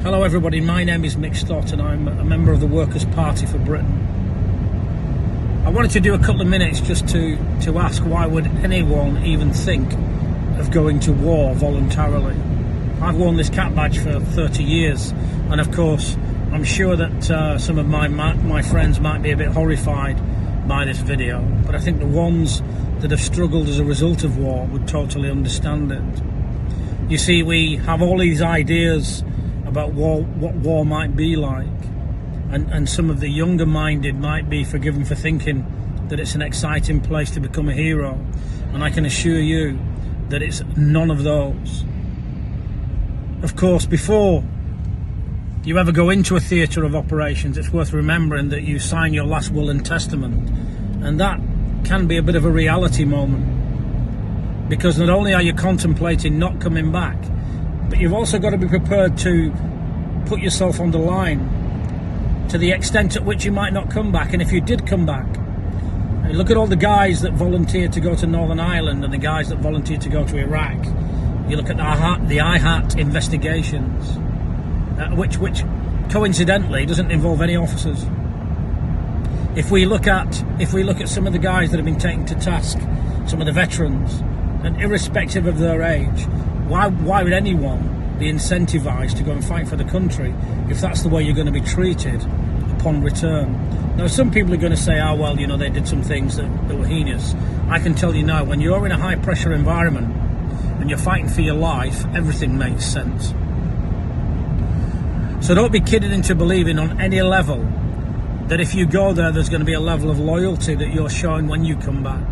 Hello everybody, my name is Mick Stott and I'm a member of the Workers' Party for Britain. I wanted to do a couple of minutes just to ask, why would anyone even think of going to war voluntarily? I've worn this cap badge for 30 years and of course I'm sure that some of my friends might be a bit horrified by this video, but I think the ones that have struggled as a result of war would totally understand it. You see, we have all these ideas about war, what war might be like, and some of the younger minded might be forgiven for thinking that it's an exciting place to become a hero, and I can assure you that it's none of those. Of course, before you ever go into a theatre of operations, it's worth remembering that you sign your last will and testament, and that can be a bit of a reality moment, because not only are you contemplating not coming back, but you've also got to be prepared to put yourself on the line to the extent at which you might not come back. And if you did come back, look at all the guys that volunteered to go to Northern Ireland and the guys that volunteered to go to Iraq. You look at the IHAT investigations, which coincidentally doesn't involve any officers. If we look at some of the guys that have been taken to task, some of the veterans, and irrespective of their age, why would anyone be incentivized to go and fight for the country if that's the way you're going to be treated upon return? Now, some people are going to say, oh well, you know, they did some things that were heinous. I can tell you now, when you're in a high pressure environment and you're fighting for your life, everything makes sense. So don't be kidded into believing on any level that if you go there's going to be a level of loyalty that you're showing when you come back.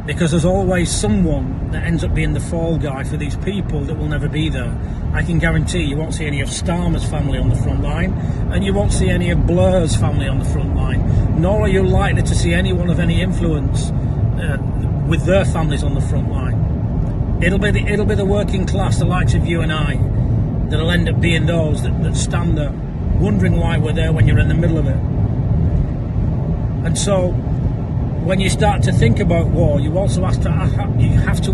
Because there's always someone that ends up being the fall guy for these people that will never be there. I can guarantee you won't see any of Starmer's family on the front line, and you won't see any of Blair's family on the front line, nor are you likely to see anyone of any influence with their families on the front line. It'll be the working class, the likes of you and I, that'll end up being those that stand there, wondering why we're there when you're in the middle of it. And so, when you start to think about war, you also have to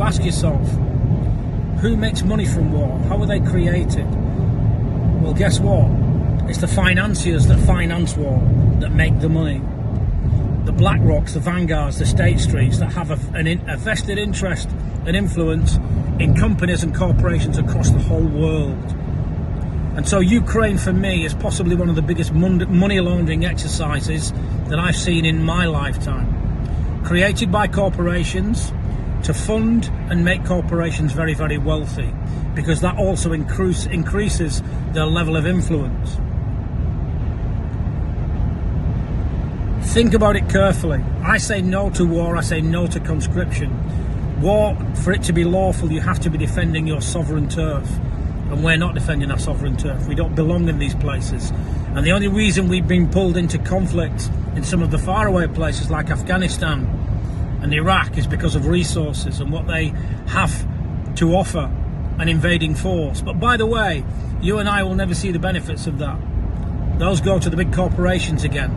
ask yourself, who makes money from war? How are they created? Well, guess what? It's the financiers that finance war that make the money. The BlackRocks, the Vanguards, the State Streets that have a vested interest and influence in companies and corporations across the whole world. And so Ukraine, for me, is possibly one of the biggest money laundering exercises that I've seen in my lifetime. Created by corporations to fund and make corporations very, very wealthy, because that also increases their level of influence. Think about it carefully. I say no to war, I say no to conscription. War, for it to be lawful, you have to be defending your sovereign turf. And we're not defending our sovereign turf. We don't belong in these places. And the only reason we've been pulled into conflict in some of the faraway places like Afghanistan and Iraq is because of resources and what they have to offer an invading force. But by the way, you and I will never see the benefits of that. Those go to the big corporations again.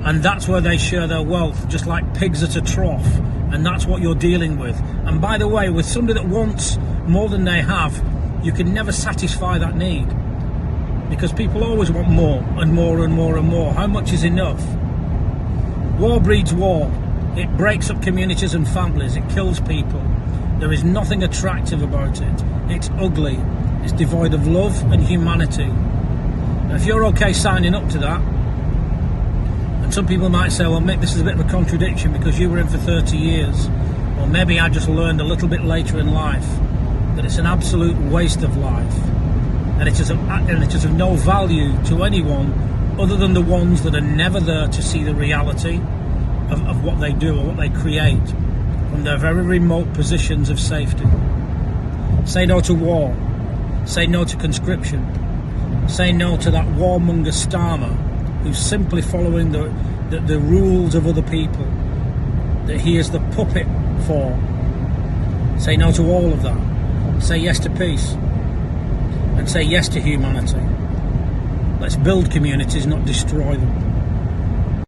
And that's where they share their wealth, just like pigs at a trough. And that's what you're dealing with. And by the way, with somebody that wants more than they have, you can never satisfy that need. Because people always want more and more and more and more. How much is enough? War breeds war. It breaks up communities and families. It kills people. There is nothing attractive about it. It's ugly. It's devoid of love and humanity. Now, if you're okay signing up to that, and some people might say, well, Mick, this is a bit of a contradiction because you were in for 30 years. Or maybe I just learned a little bit later in life that it's an absolute waste of life. And it is of no value to anyone other than the ones that are never there to see the reality of what they do or what they create from their very remote positions of safety. Say no to war. Say no to conscription. Say no to that warmonger Starmer who's simply following the rules of other people that he is the puppet for. Say no to all of that. Say yes to peace. And say yes to humanity. Let's build communities, not destroy them.